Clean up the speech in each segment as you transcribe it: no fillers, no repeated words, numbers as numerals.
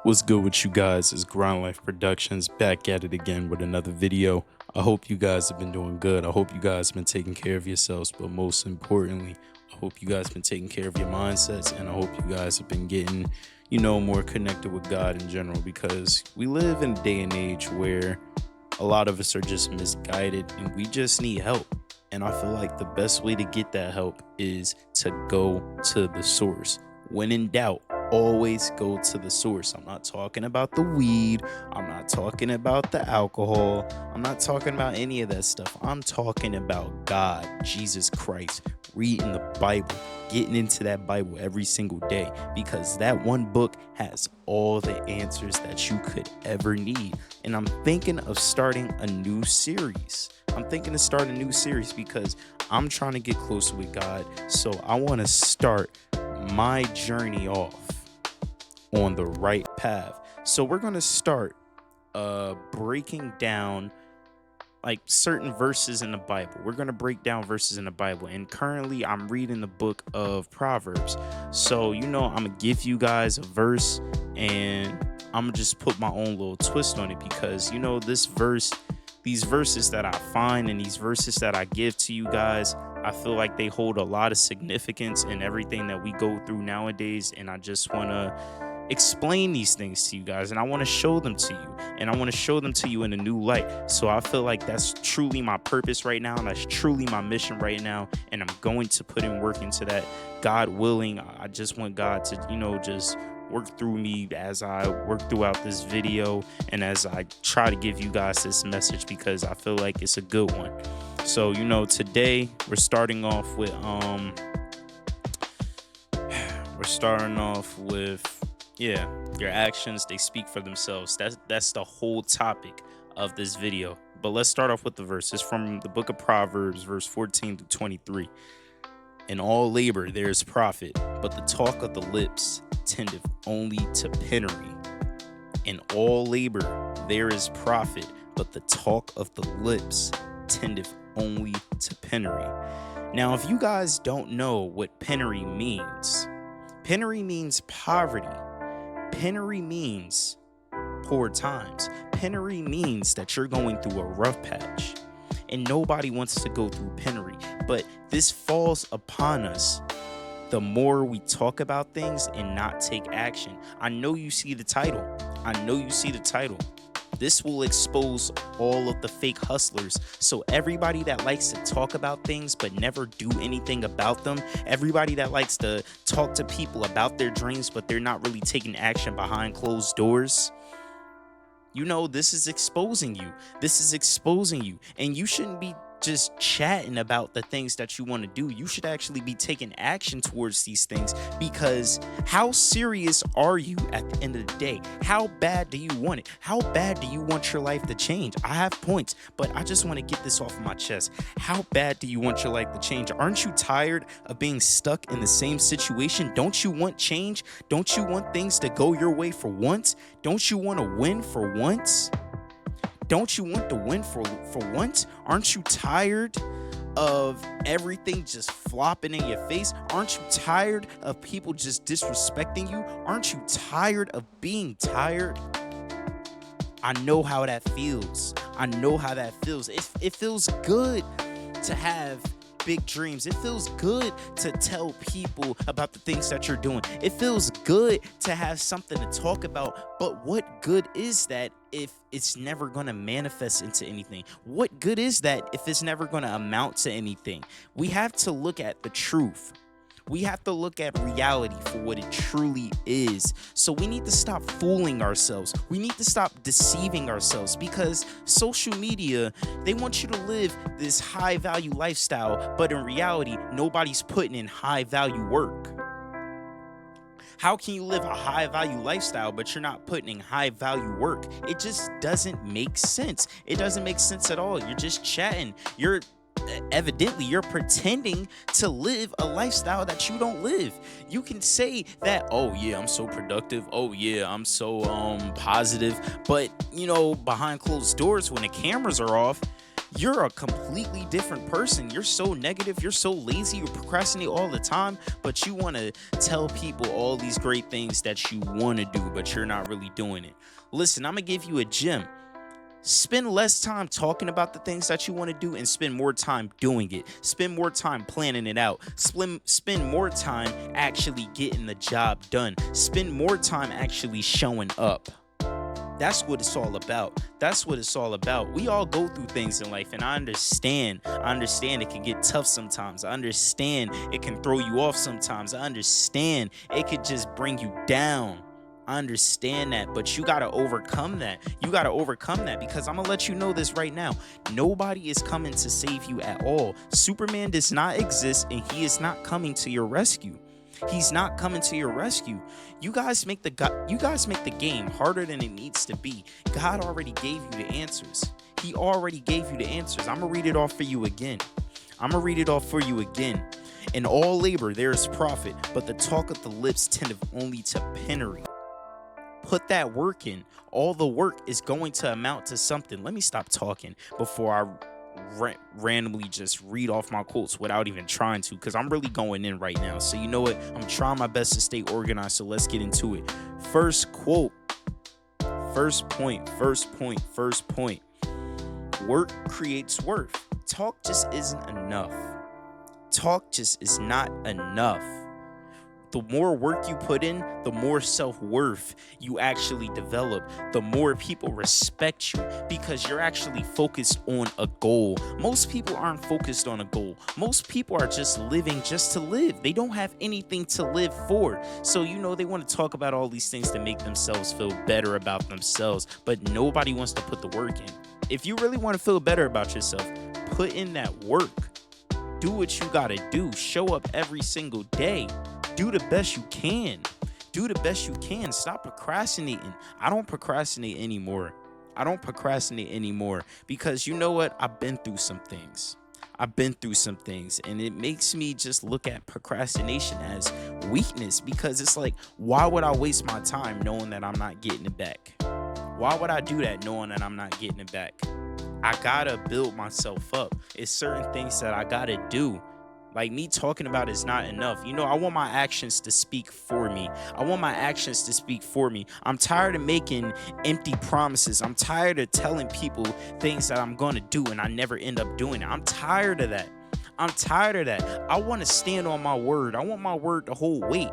What's good with you guys? It's Grind Life Productions back at it again with another video. I hope you guys have been doing good. I hope you guys have been taking care of yourselves, but most importantly, I hope you guys have been taking care of your mindsets, and I hope you guys have been getting, more connected with God in general, because we live in a day and age where a lot of us are just misguided and we just need help. And I feel like the best way to get that help is to go to the source. When in doubt, always go to the source. I'm not talking about the weed. I'm not talking about the alcohol. I'm not talking about any of that stuff. I'm talking about God, Jesus Christ, reading the Bible, getting into that Bible every single day, because that one book has all the answers that you could ever need. And I'm thinking of starting a new series. Because I'm trying to get closer with God. So I want to start my journey off on the right path. So we're going to start breaking down like certain verses in the Bible. We're going to break down verses in the Bible. And currently I'm reading the book of Proverbs. So, I'm going to give you guys a verse and I'm going to just put my own little twist on it, because, these verses that I find and these verses that I give to you guys, I feel like they hold a lot of significance in everything that we go through nowadays. And I just want to explain these things to you guys, and I want to show them to you, and I want to show them to you in a new light. So I feel like that's truly my purpose right now, and that's truly my mission right now, and I'm going to put in work into that. God willing, I just want God to, just work through me as I work throughout this video and as I try to give you guys this message, because I feel like it's a good one. So, today we're starting off with your actions, they speak for themselves. That's the whole topic of this video. But let's start off with the verses from the book of Proverbs, verse 14 to 23. In all labor there is profit, but the talk of the lips tendeth only to penury. In all labor there is profit, but the talk of the lips tendeth only to penury. Now, if you guys don't know what penury means poverty. Penury means poor times. Penury means that you're going through a rough patch, and nobody wants to go through penury. But this falls upon us the more we talk about things and not take action. I know you see the title. This will expose all of the fake hustlers. So everybody that likes to talk about things but never do anything about them, everybody that likes to talk to people about their dreams but they're not really taking action behind closed doors, this is exposing you. And you shouldn't be just chatting about the things that you want to do. You should actually be taking action towards these things, because how serious are you at the end of the day? How bad do you want it? How bad do you want your life to change? I have points, but I just want to get this off of my chest. How bad do you want your life to change? Aren't you tired of being stuck in the same situation? Don't you want change? Don't you want things to go your way for once? Don't you want to win for once? Don't you want to win for once? Aren't you tired of everything just flopping in your face? Aren't you tired of people just disrespecting you? Aren't you tired of being tired? I know how that feels. It feels good to have big dreams. It feels good to tell people about the things that you're doing. It feels good to have something to talk about. But what good is that if it's never going to manifest into anything? What good is that if it's never going to amount to anything? We have to look at the truth. We have to look at reality for what it truly is. So we need to stop fooling ourselves. We need to stop deceiving ourselves, because social media, they want you to live this high value lifestyle, but in reality, nobody's putting in high value work. How can you live a high value lifestyle, but you're not putting in high value work? It just doesn't make sense. It doesn't make sense at all. You're just chatting. Evidently you're pretending to live a lifestyle that you don't live. You can say that, oh yeah, I'm so productive, oh yeah, I'm so positive, but behind closed doors, when the cameras are off, You're a completely different person. You're so negative. You're so lazy. You procrastinate all the time, but you want to tell people all these great things that you want to do, but you're not really doing it. Listen, I'm going to give you a gem. Spend less time talking about the things that you want to do and spend more time doing it. Spend more time planning it out. Spend more time actually getting the job done. Spend more time actually showing up. That's what it's all about. That's what it's all about. We all go through things in life, and I understand. I understand it can get tough sometimes. I understand it can throw you off sometimes. I understand it could just bring you down. I understand that, but you got to overcome that. You got to overcome that, because I'm going to let you know this right now. Nobody is coming to save you at all. Superman does not exist, and he is not coming to your rescue. He's not coming to your rescue. You guys make the game harder than it needs to be. God already gave you the answers. He already gave you the answers. I'm going to read it off for you again. In all labor there is profit, but the talk of the lips tendeth only to penury. Put that work in. All the work is going to amount to something. Let me stop talking before I randomly just read off my quotes without even trying to, because I'm really going in right now. So you know what? I'm trying my best to stay organized, so let's get into it. First quote. First point. Work creates worth. Talk just isn't enough. Talk just is not enough. The more work you put in, the more self-worth you actually develop. The more people respect you, because you're actually focused on a goal. Most people aren't focused on a goal. Most people are just living just to live. They don't have anything to live for. So, they want to talk about all these things to make themselves feel better about themselves, but nobody wants to put the work in. If you really want to feel better about yourself, put in that work. Do what you got to do. Show up every single day. Do the best you can. Stop procrastinating. I don't procrastinate anymore. Because you know what? I've been through some things. And it makes me just look at procrastination as weakness, because it's like, why would I waste my time knowing that I'm not getting it back? Why would I do that knowing that I'm not getting it back? I gotta build myself up. It's certain things that I gotta do. Like, me talking about is not enough. I want my actions to speak for me. I'm tired of making empty promises. I'm tired of telling people things that I'm going to do and I never end up doing it. I'm tired of that. I want to stand on my word. I want my word to hold weight.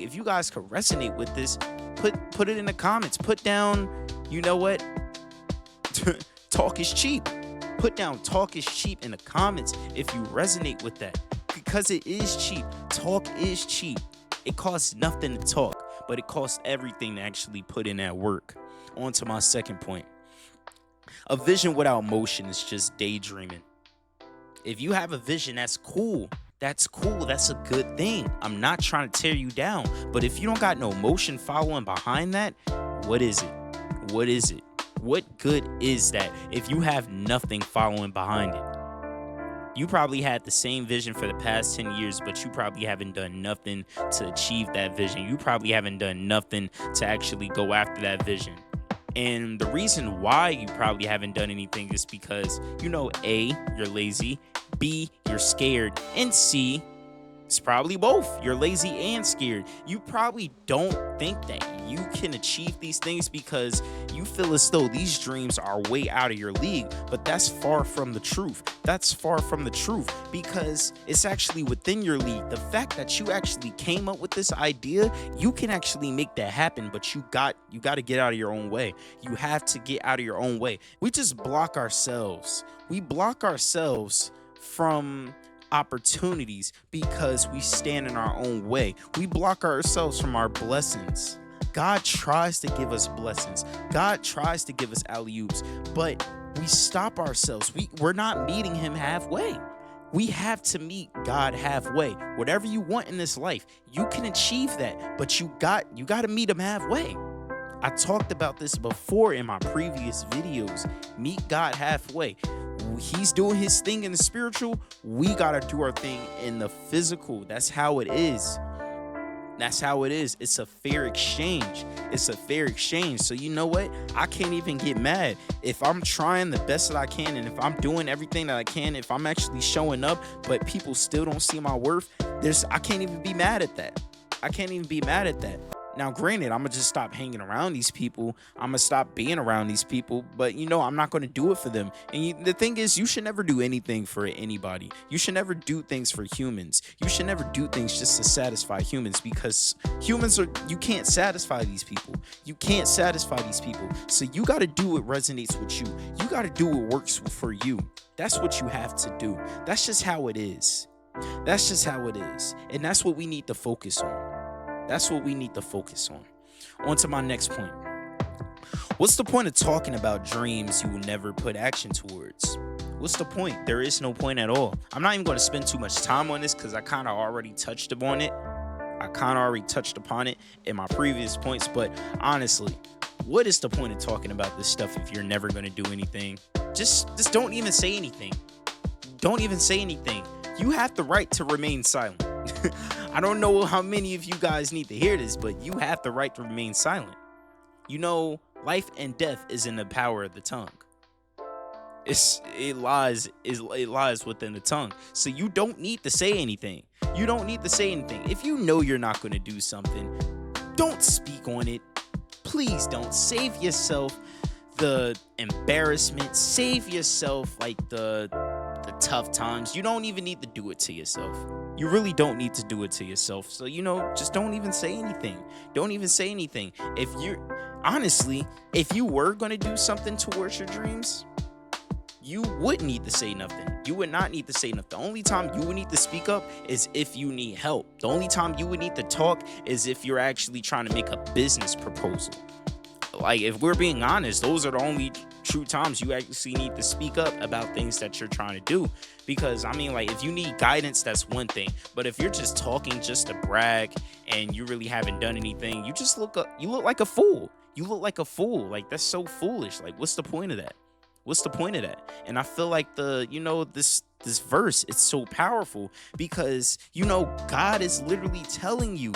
If you guys could resonate with this, put it in the comments. Put down, you know what? Talk is cheap. Put down talk is cheap in the comments if you resonate with that, because it is cheap. Talk is cheap. It costs nothing to talk, but it costs everything to actually put in that work. On to my second point. A vision without motion is just daydreaming. If you have a vision, that's cool. That's a good thing. I'm not trying to tear you down, but if you don't got no motion following behind that, what is it? What good is that if you have nothing following behind it? You probably had the same vision for the past 10 years, but you probably haven't done nothing to achieve that vision. You probably haven't done nothing to actually go after that vision. And the reason why you probably haven't done anything is because, A, you're lazy, B, you're scared, and C, it's probably both. You're lazy and scared. You probably don't think that you can achieve these things because you feel as though these dreams are way out of your league, but that's far from the truth. Because it's actually within your league. The fact that you actually came up with this idea, you can actually make that happen, but you got to get out of your own way. You have to get out of your own way. We just block ourselves. We block ourselves from opportunities because we stand in our own way. We block ourselves from our blessings. God tries to give us blessings. God tries to give us alley-oops, but we stop ourselves. We're not meeting him halfway. We have to meet God halfway. Whatever you want in this life, you can achieve that, but you got to meet him halfway. I talked about this before in my previous videos. Meet God halfway. He's doing his thing in the spiritual. We got to do our thing in the physical. That's how it is. That's how it is. It's a fair exchange. It's a fair exchange. So you know what? I can't even get mad. If I'm trying the best that I can, and if I'm doing everything that I can, if I'm actually showing up, but people still don't see my worth, I can't even be mad at that. I can't even be mad at that. Now, granted, I'm gonna just stop hanging around these people. I'm gonna stop being around these people, but I'm not gonna do it for them. And the thing is, you should never do anything for anybody. You should never do things for humans. You should never do things just to satisfy humans, because you can't satisfy these people. You can't satisfy these people. So you gotta do what resonates with you. You gotta do what works for you. That's what you have to do. That's just how it is. That's just how it is. And that's what we need to focus on. That's what we need to focus on. On to my next point. What's the point of talking about dreams you will never put action towards? What's the point? There is no point at all. I'm not even going to spend too much time on this because I kind of already touched upon it. In my previous points. But honestly, what is the point of talking about this stuff if you're never going to do anything? Just don't even say anything. Don't even say anything. You have the right to remain silent. I don't know how many of you guys need to hear this, but you have the right to remain silent. Life and death is in the power of the tongue. It lies within the tongue. So you don't need to say anything. You don't need to say anything. If you know you're not going to do something, don't speak on it. Please don't. Save yourself the embarrassment. Save yourself the tough times. You don't even need to do it to yourself. You really don't need to do it to yourself. So, just don't even say anything. Don't even say anything. If you were going to do something towards your dreams, you would need to say nothing. You would not need to say nothing. The only time you would need to speak up is if you need help. The only time you would need to talk is if you're actually trying to make a business proposal. If we're being honest, those are the only true times you actually need to speak up about things that you're trying to do. Because if you need guidance, that's one thing. But if you're just talking just to brag and you really haven't done anything, you look like a fool. You look like a fool. That's so foolish. What's the point of that? What's the point of that? And I feel like this verse, it's so powerful because God is literally telling you,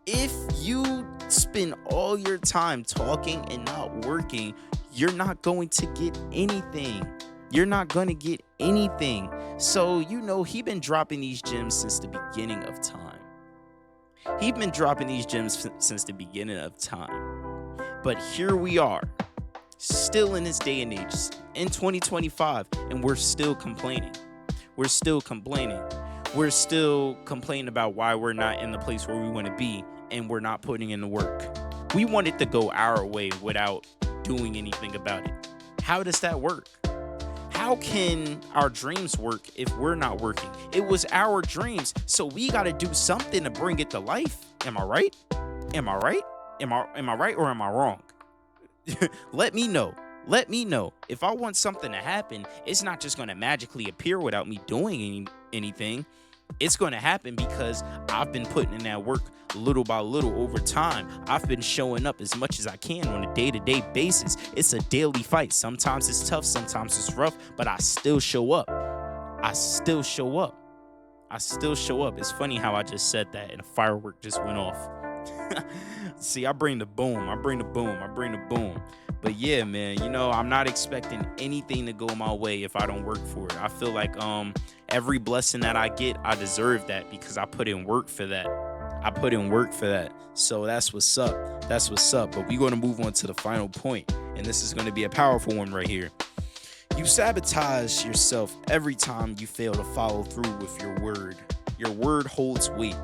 if you spend all your time talking and not working, you're not going to get anything. You're not going to get anything. So, he been dropping these gems since the beginning of time. But here we are, still in this day and age, in 2025, and we're still complaining. We're still complaining about why we're not in the place where we want to be, and we're not putting in the work. We want it to go our way without doing anything about it. How does that work? How can our dreams work if we're not working? It was our dreams, so we got to do something to bring it to life. Am I right? Am I right or am I wrong? Let me know. If I want something to happen, it's not just going to magically appear without me doing anything. It's going to happen because I've been putting in that work little by little over time. I've been showing up as much as I can on a day-to-day basis. It's a daily fight. Sometimes it's tough, sometimes it's rough, but I still show up. It's funny how I just said that and a firework just went off. See, I bring the boom. But yeah, man, I'm not expecting anything to go my way if I don't work for it. I feel like every blessing that I get, I deserve that because I put in work for that. So that's what's up. But we're going to move on to the final point, and this is going to be a powerful one right here. You sabotage yourself every time you fail to follow through with your word. Your word holds weight.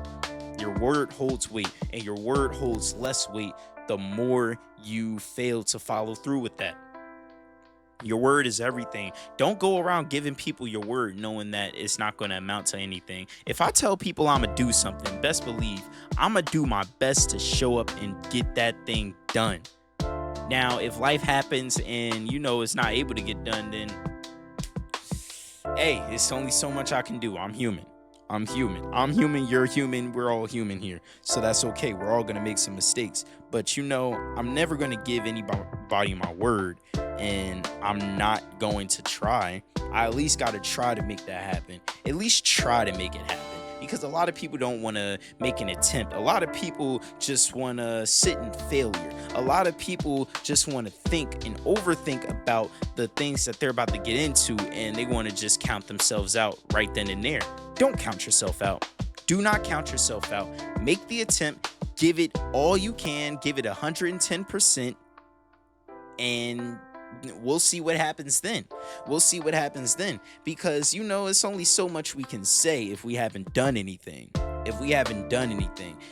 And your word holds less weight the more you fail to follow through with that. Your word is everything. Don't go around giving people your word knowing that it's not going to amount to anything. If I tell people I'm going to do something, best believe I'm going to do my best to show up and get that thing done. Now, if life happens and it's not able to get done, then hey, it's only so much I can do. I'm human. You're human. We're all human here. So that's okay. We're all going to make some mistakes. But I'm never going to give anybody my word, and I'm not going to try. I at least got to try to make that happen. At least try to make it happen. because a lot of people don't want to make an attempt. A lot of people just want to sit in failure. A lot of people just want to think and overthink about the things that they're about to get into, and they want to just count themselves out right then and there. Don't count yourself out. Do not count yourself out. Make the attempt, give it all you can, give it 110%, and we'll see what happens then. We'll see what happens then, because it's only so much we can say if we haven't done anything.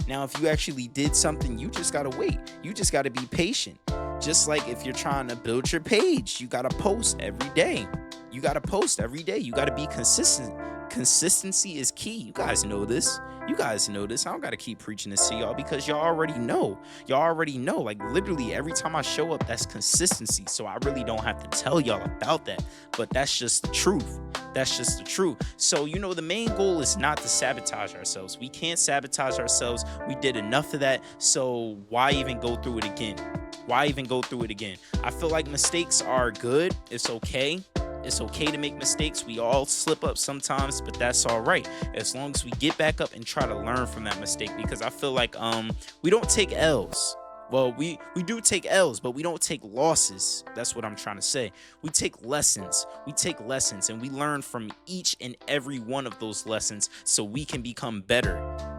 Now, if you actually did something, you just gotta wait. You just gotta be patient. Just like if you're trying to build your page, you gotta post every day. You gotta be consistent. Consistency is key. You guys know this. I don't gotta keep preaching this to y'all, because y'all already know. Like, literally every time I show up, that's consistency. So I really don't have to tell y'all about that. But that's just the truth. So, the main goal is not to sabotage ourselves. We can't sabotage ourselves. We did enough of that. So why even go through it again? I feel like mistakes are good. It's okay. It's okay to make mistakes. We all slip up sometimes, but that's all right, as long as we get back up and try to learn from that mistake. Because I feel like we don't take L's. Well, we do take L's, but we don't take losses. That's what I'm trying to say. We take lessons. And we learn from each and every one of those lessons so we can become better.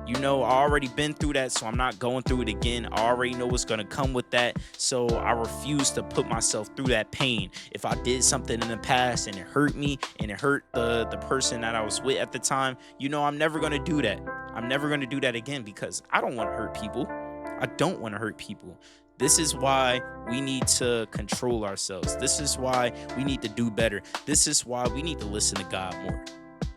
I already been through that, so I'm not going through it again. I already know what's going to come with that, so I refuse to put myself through that pain. If I did something in the past and it hurt me and it hurt the person that I was with at the time, I'm never going to do that. I'm never going to do that again, because I don't want to hurt people. This is why we need to control ourselves. This is why we need to do better. This is why we need to listen to God more.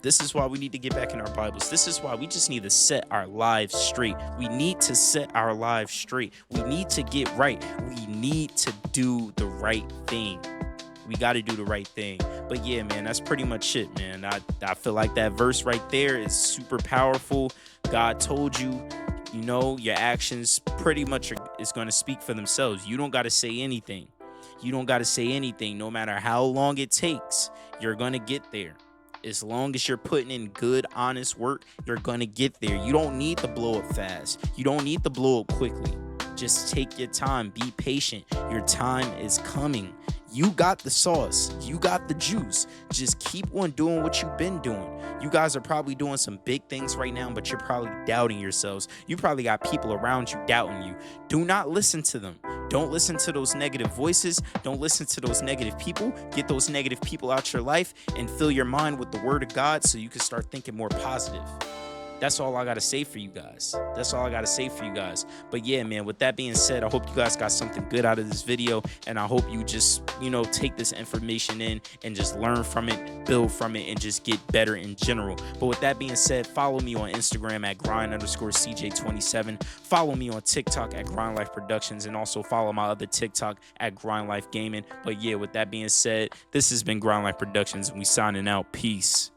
This is why we need to get back in our Bibles. This is why we just need to set our lives straight. We need to get right. We need to do the right thing. We got to do the right thing. But yeah, man, that's pretty much it, man. I feel like that verse right there is super powerful. God told you, your actions pretty much is going to speak for themselves. You don't got to say anything. No matter how long it takes, you're going to get there. As long as you're putting in good, honest work, you're going to get there. You don't need to blow up fast. You don't need to blow up quickly. Just take your time. Be patient. Your time is coming. You got the sauce. You got the juice. Just keep on doing what you've been doing. You guys are probably doing some big things right now, but you're probably doubting yourselves. You probably got people around you doubting you. Do not listen to them. Don't listen to those negative voices. Don't listen to those negative people. Get those negative people out your life and fill your mind with the word of God so you can start thinking more positive. That's all I got to say for you guys. But yeah, man, with that being said, I hope you guys got something good out of this video. And I hope you just, take this information in and just learn from it, build from it, and just get better in general. But with that being said, follow me on Instagram at grind_CJ27. Follow me on TikTok at Grind Life Productions. And also follow my other TikTok at Grind Life Gaming. But yeah, with that being said, this has been Grind Life Productions, and we signing out. Peace.